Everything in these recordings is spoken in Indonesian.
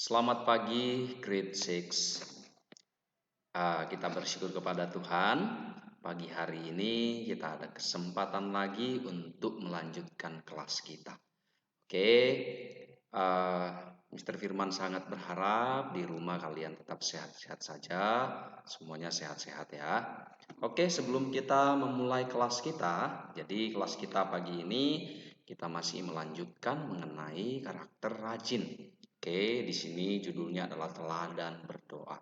Selamat pagi, grade 6. Kita bersyukur kepada Tuhan. Pagi hari ini kita ada kesempatan lagi untuk melanjutkan kelas kita. Oke, Mr. Firman sangat berharap di rumah kalian tetap sehat-sehat saja. Semuanya sehat-sehat ya. Oke, sebelum kita memulai kelas kita, jadi kelas kita pagi ini kita masih melanjutkan mengenai karakter rajin. Oke, di sini judulnya adalah teladan berdoa.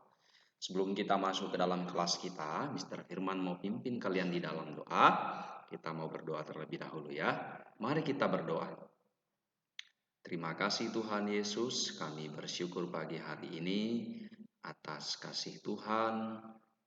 Sebelum kita masuk ke dalam kelas kita, Mr. Firman mau pimpin kalian di dalam doa. Kita mau berdoa terlebih dahulu ya. Mari kita berdoa. Terima kasih Tuhan Yesus, kami bersyukur pagi hari ini atas kasih Tuhan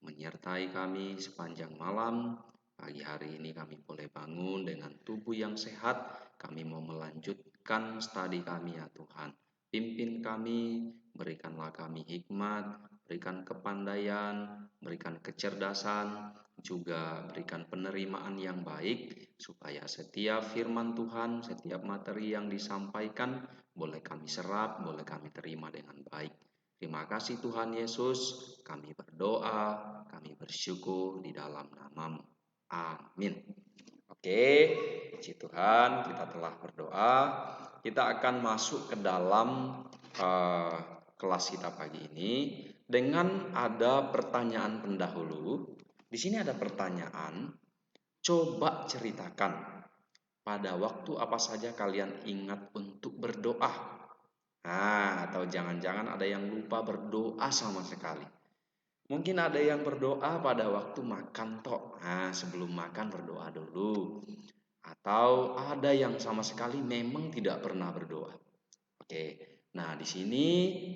menyertai kami sepanjang malam. Pagi hari ini kami boleh bangun dengan tubuh yang sehat. Kami mau melanjutkan studi kami ya Tuhan. Pimpin kami, berikanlah kami hikmat, berikan kepandaian, berikan kecerdasan, juga berikan penerimaan yang baik, supaya setiap firman Tuhan, setiap materi yang disampaikan, boleh kami serap, boleh kami terima dengan baik. Terima kasih Tuhan Yesus, kami berdoa, kami bersyukur di dalam nama-Mu. Amin. Oke, puji Tuhan, kita telah berdoa. Kita akan masuk ke dalam kelas kita pagi ini dengan ada pertanyaan pendahulu. Di sini ada pertanyaan, coba ceritakan pada waktu apa saja kalian ingat untuk berdoa. Atau jangan-jangan ada yang lupa berdoa sama sekali. Mungkin ada yang berdoa pada waktu makan tok. Sebelum makan berdoa dulu. Atau ada yang sama sekali memang tidak pernah berdoa. Oke. Nah, di sini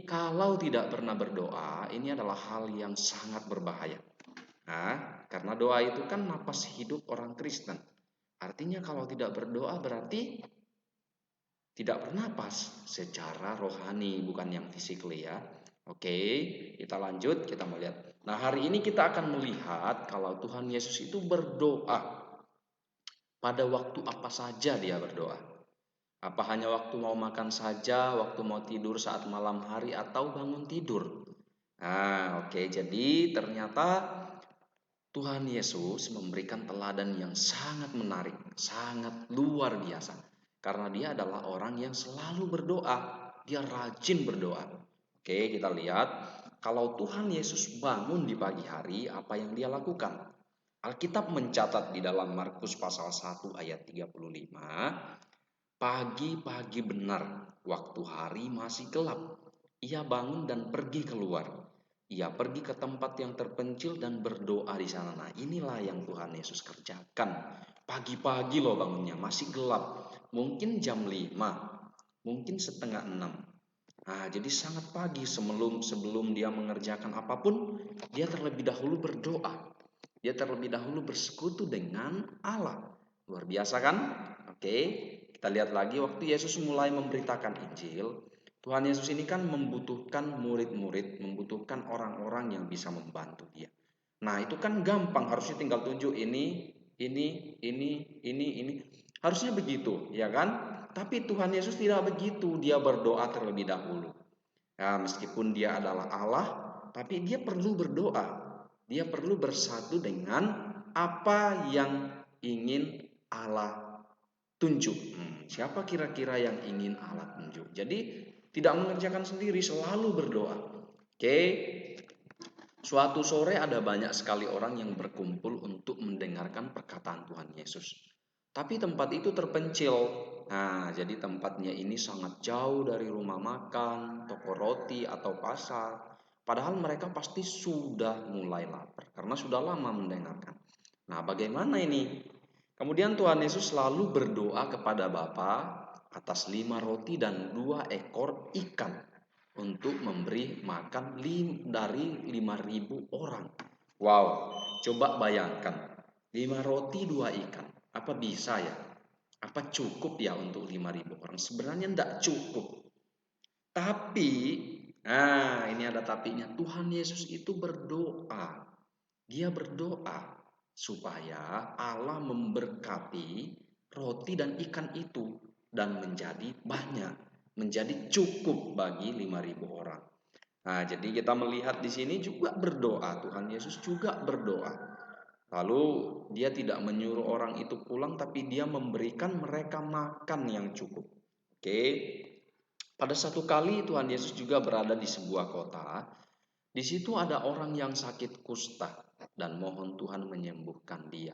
kalau tidak pernah berdoa, ini adalah hal yang sangat berbahaya. Karena doa itu kan napas hidup orang Kristen. Artinya kalau tidak berdoa berarti tidak bernapas secara rohani, bukan yang physically ya. Oke, kita lanjut, kita melihat. Nah, hari ini kita akan melihat kalau Tuhan Yesus itu berdoa. Pada waktu apa saja dia berdoa? Apa hanya waktu mau makan saja, waktu mau tidur saat malam hari, atau bangun tidur? Oke, jadi ternyata Tuhan Yesus memberikan teladan yang sangat menarik, sangat luar biasa. Karena dia adalah orang yang selalu berdoa, dia rajin berdoa. Oke, kita lihat kalau Tuhan Yesus bangun di pagi hari, apa yang dia lakukan? Alkitab mencatat di dalam Markus pasal 1 ayat 35, pagi-pagi benar, waktu hari masih gelap, ia bangun dan pergi keluar. Ia pergi ke tempat yang terpencil dan berdoa di sana. Nah, inilah yang Tuhan Yesus kerjakan. Pagi-pagi loh bangunnya, masih gelap. Mungkin jam 5, mungkin setengah 6. Jadi sangat pagi sebelum dia mengerjakan apapun, dia terlebih dahulu berdoa. Dia terlebih dahulu bersekutu dengan Allah. Luar biasa kan? Oke, kita lihat lagi waktu Yesus mulai memberitakan Injil. Tuhan Yesus ini kan membutuhkan murid-murid, membutuhkan orang-orang yang bisa membantu dia. Nah, itu kan gampang, harusnya tinggal tunjuk ini. Harusnya begitu, ya kan? Tapi Tuhan Yesus tidak begitu, dia berdoa terlebih dahulu. Meskipun dia adalah Allah, tapi dia perlu berdoa. Dia perlu bersatu dengan apa yang ingin Allah tunjuk. Siapa kira-kira yang ingin Allah tunjuk? Jadi tidak mengerjakan sendiri, selalu berdoa. Oke. Suatu sore ada banyak sekali orang yang berkumpul untuk mendengarkan perkataan Tuhan Yesus. Tapi tempat itu terpencil. Jadi tempatnya ini sangat jauh dari rumah makan, toko roti, atau pasar. Padahal mereka pasti sudah mulai lapar karena sudah lama mendengarkan. Nah, bagaimana ini? Kemudian Tuhan Yesus selalu berdoa kepada Bapa atas 5 roti dan 2 ekor ikan untuk memberi makan dari 5.000 orang. Wow, coba bayangkan 5 roti 2 ikan. Apa bisa ya? Apa cukup ya untuk 5.000 orang? Sebenarnya tidak cukup. Tapi, ini ada tapinya. Tuhan Yesus itu berdoa. Dia berdoa supaya Allah memberkati roti dan ikan itu dan menjadi banyak. menjadi cukup bagi 5.000 orang. Nah, jadi kita melihat di sini juga berdoa, Tuhan Yesus juga berdoa. Lalu dia tidak menyuruh orang itu pulang, tapi dia memberikan mereka makan yang cukup. Oke. Pada satu kali Tuhan Yesus juga berada di sebuah kota. Di situ ada orang yang sakit kusta dan mohon Tuhan menyembuhkan dia.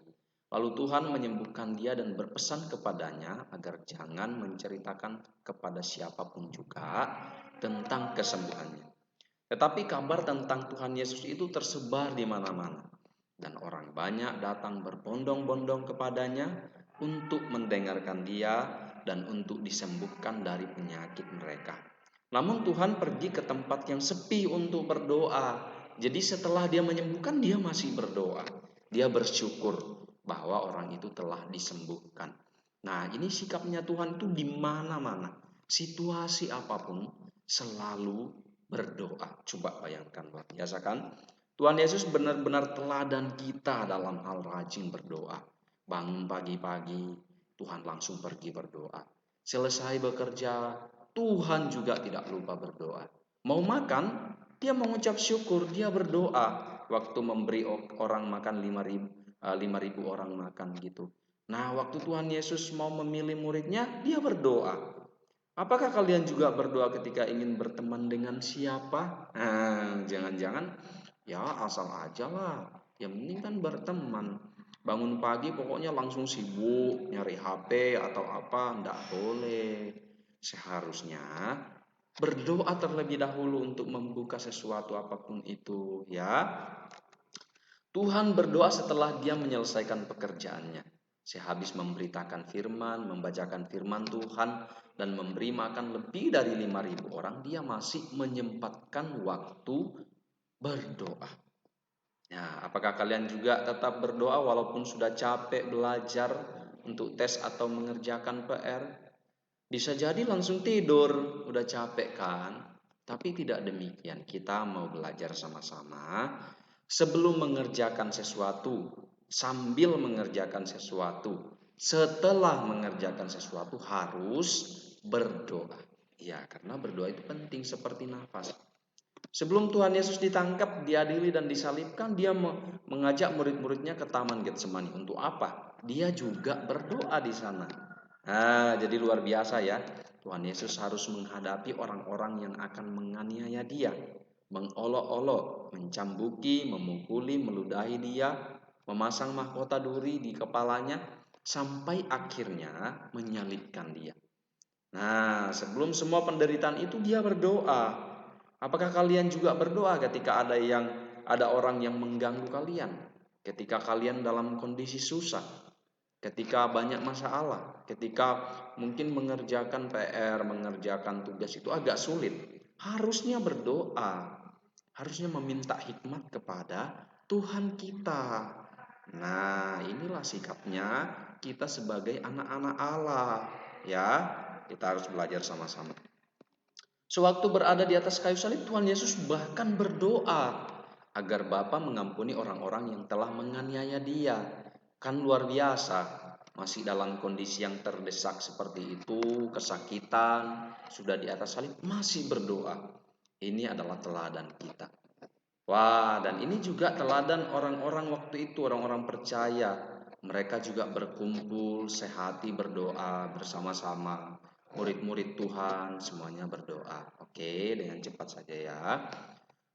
Lalu Tuhan menyembuhkan dia dan berpesan kepadanya agar jangan menceritakan kepada siapapun juga tentang kesembuhannya. Tetapi kabar tentang Tuhan Yesus itu tersebar di mana-mana. Dan orang banyak datang berbondong-bondong kepadanya untuk mendengarkan dia dan untuk disembuhkan dari penyakit mereka. Namun Tuhan pergi ke tempat yang sepi untuk berdoa. Jadi setelah dia menyembuhkan, dia masih berdoa. Dia bersyukur bahwa orang itu telah disembuhkan. Nah, ini sikapnya Tuhan itu di mana-mana. Situasi apapun selalu berdoa. Coba bayangkan, luar biasa kan? Tuhan Yesus benar-benar teladan kita dalam hal rajin berdoa. Bangun pagi-pagi, Tuhan langsung pergi berdoa. Selesai bekerja, Tuhan juga tidak lupa berdoa. Mau makan, dia mengucap syukur, dia berdoa. Waktu memberi orang makan 5.000 orang makan gitu. Nah, waktu Tuhan Yesus mau memilih muridnya, dia berdoa. Apakah kalian juga berdoa ketika ingin berteman dengan siapa? Nah, jangan-jangan ya asal aja lah. Yang penting kan berteman. Bangun pagi pokoknya langsung sibuk nyari HP atau apa. Nggak boleh. Seharusnya berdoa terlebih dahulu untuk membuka sesuatu apapun itu ya. Tuhan berdoa setelah dia menyelesaikan pekerjaannya. Sehabis memberitakan firman, membacakan firman Tuhan, dan memberi makan lebih dari 5.000 orang, dia masih menyempatkan waktu berdoa. Nah, apakah kalian juga tetap berdoa walaupun sudah capek belajar untuk tes atau mengerjakan PR? Bisa jadi langsung tidur, udah capek kan? Tapi tidak demikian, kita mau belajar sama-sama. Sebelum mengerjakan sesuatu, sambil mengerjakan sesuatu, setelah mengerjakan sesuatu harus berdoa. Ya, karena berdoa itu penting seperti nafas. Sebelum Tuhan Yesus ditangkap, diadili dan disalibkan, dia mengajak murid-muridnya ke Taman Getsemani. Untuk apa? Dia juga berdoa di sana. Nah, jadi luar biasa ya. Tuhan Yesus harus menghadapi orang-orang yang akan menganiaya dia, mengolok-olok, mencambuki, memukuli, meludahi dia, memasang mahkota duri di kepalanya, sampai akhirnya menyalibkan dia. Nah, sebelum semua penderitaan itu dia berdoa. Apakah kalian juga berdoa ketika ada orang yang mengganggu kalian? Ketika kalian dalam kondisi susah, ketika banyak masalah, ketika mungkin mengerjakan PR, mengerjakan tugas itu agak sulit. Harusnya berdoa. Harusnya meminta hikmat kepada Tuhan kita. Nah, inilah sikapnya kita sebagai anak-anak Allah, ya. Kita harus belajar sama-sama. Sewaktu berada di atas kayu salib, Tuhan Yesus bahkan berdoa agar Bapa mengampuni orang-orang yang telah menganiaya dia. Kan luar biasa. Masih dalam kondisi yang terdesak seperti itu, kesakitan, sudah di atas salib, masih berdoa. Ini adalah teladan kita. Wah, dan ini juga teladan orang-orang waktu itu, orang-orang percaya. Mereka juga berkumpul, sehati berdoa bersama-sama. Murid-murid Tuhan semuanya berdoa. Oke, dengan cepat saja ya.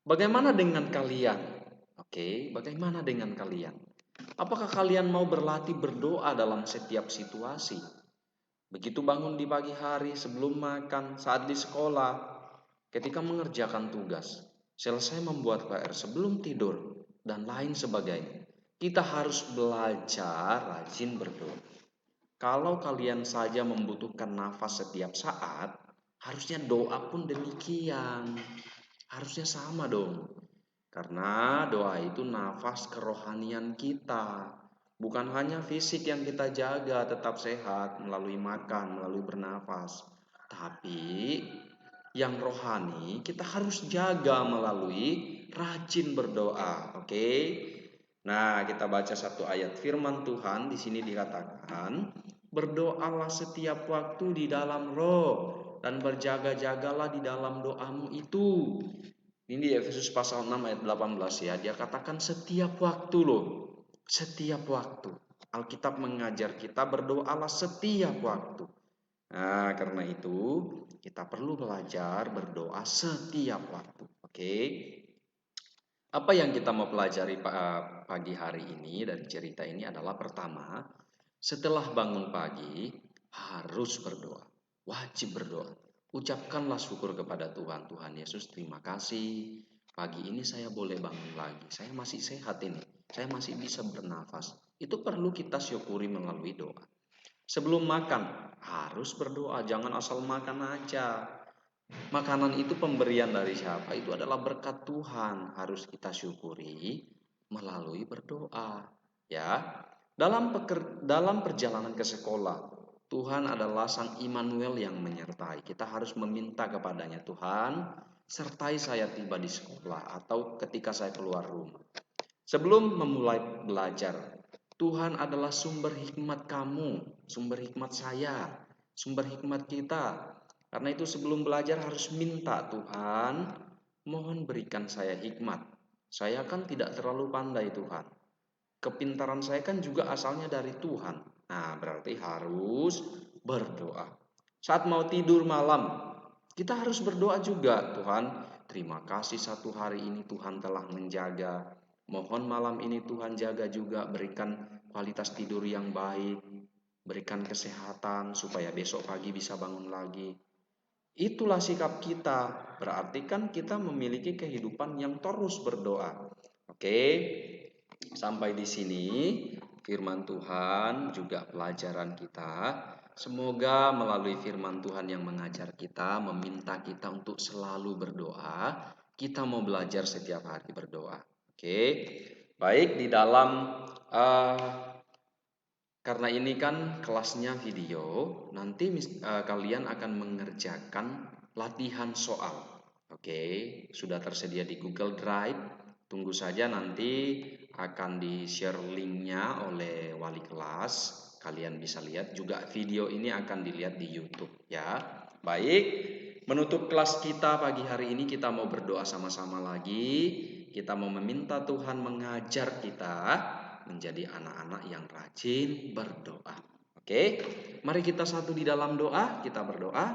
Bagaimana dengan kalian? Oke, bagaimana dengan kalian? Apakah kalian mau berlatih berdoa dalam setiap situasi? Begitu bangun di pagi hari, sebelum makan, saat di sekolah, ketika mengerjakan tugas, selesai membuat PR, sebelum tidur, dan lain sebagainya. Kita harus belajar rajin berdoa. Kalau kalian saja membutuhkan nafas setiap saat, harusnya doa pun demikian. Harusnya sama dong. Karena doa itu nafas kerohanian kita. Bukan hanya fisik yang kita jaga tetap sehat melalui makan, melalui bernafas. Tapi yang rohani kita harus jaga melalui rajin berdoa. Oke? Nah, kita baca satu ayat firman Tuhan. Di sini dikatakan, berdoalah setiap waktu di dalam roh dan berjaga-jagalah di dalam doamu itu. Ini di Efesus pasal 6 ayat 18 ya. Dia katakan setiap waktu loh. Setiap waktu. Alkitab mengajar kita berdoalah setiap waktu. Nah, karena itu kita perlu belajar berdoa setiap waktu. Oke. Apa yang kita mau pelajari pagi hari ini dari cerita ini adalah pertama, setelah bangun pagi harus berdoa. Wajib berdoa. Ucapkanlah syukur kepada Tuhan. Tuhan Yesus, terima kasih. Pagi ini saya boleh bangun lagi. Saya masih sehat ini. Saya masih bisa bernafas. Itu perlu kita syukuri melalui doa. Sebelum makan harus berdoa. Jangan asal makan aja. Makanan itu pemberian dari siapa? Itu adalah berkat Tuhan. Harus kita syukuri melalui berdoa. Ya, dalam perjalanan ke sekolah, Tuhan adalah Sang Immanuel yang menyertai. Kita harus meminta kepadanya, Tuhan, sertai saya tiba di sekolah atau ketika saya keluar rumah. Sebelum memulai belajar, Tuhan adalah sumber hikmat kamu, sumber hikmat saya, sumber hikmat kita. Karena itu sebelum belajar harus minta, Tuhan, mohon berikan saya hikmat. Saya kan tidak terlalu pandai, Tuhan. Kepintaran saya kan juga asalnya dari Tuhan. Nah, berarti harus berdoa. Saat mau tidur malam, kita harus berdoa juga. Tuhan, terima kasih satu hari ini Tuhan telah menjaga. Mohon malam ini Tuhan jaga juga, berikan kualitas tidur yang baik, berikan kesehatan supaya besok pagi bisa bangun lagi. Itulah sikap kita. Berarti kan kita memiliki kehidupan yang terus berdoa. Oke, sampai di sini firman Tuhan juga pelajaran kita. Semoga melalui firman Tuhan yang mengajar kita, meminta kita untuk selalu berdoa, kita mau belajar setiap hari berdoa. Oke, baik di dalam karena ini kan kelasnya video, nanti kalian akan mengerjakan latihan soal. Oke, sudah tersedia di Google Drive. Tunggu saja nanti akan di-share linknya oleh wali kelas. Kalian bisa lihat juga video ini akan dilihat di YouTube ya. Baik, menutup kelas kita pagi hari ini kita mau berdoa sama-sama lagi. Kita mau meminta Tuhan mengajar kita menjadi anak-anak yang rajin berdoa. Oke, mari kita satu di dalam doa, kita berdoa.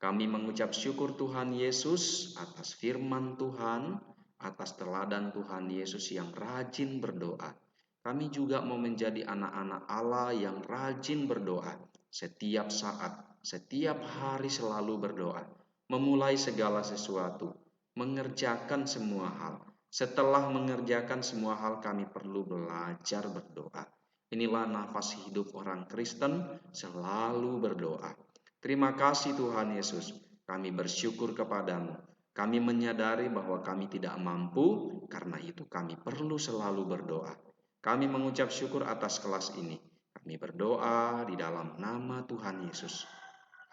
Kami mengucap syukur Tuhan Yesus atas firman Tuhan, atas teladan Tuhan Yesus yang rajin berdoa. Kami juga mau menjadi anak-anak Allah yang rajin berdoa setiap saat, setiap hari selalu berdoa, memulai segala sesuatu, mengerjakan semua hal. Setelah mengerjakan semua hal, kami perlu belajar berdoa. Inilah nafas hidup orang Kristen, selalu berdoa. Terima kasih Tuhan Yesus, kami bersyukur kepadamu. Kami menyadari bahwa kami tidak mampu, karena itu kami perlu selalu berdoa. Kami mengucap syukur atas kelas ini. Kami berdoa di dalam nama Tuhan Yesus.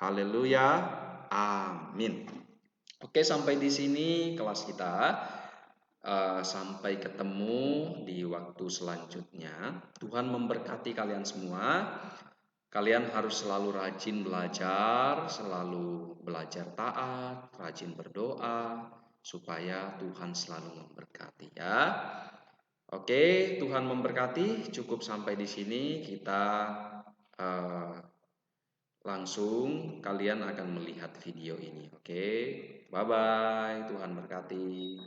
Haleluya, amin. Oke, sampai di sini kelas kita. Sampai ketemu di waktu selanjutnya. Tuhan memberkati kalian semua. Kalian harus selalu rajin belajar, selalu belajar taat, rajin berdoa, supaya Tuhan selalu memberkati ya. Oke, Tuhan memberkati. Cukup sampai di sini. Kita langsung kalian akan melihat video ini. Oke, bye-bye. Tuhan berkati.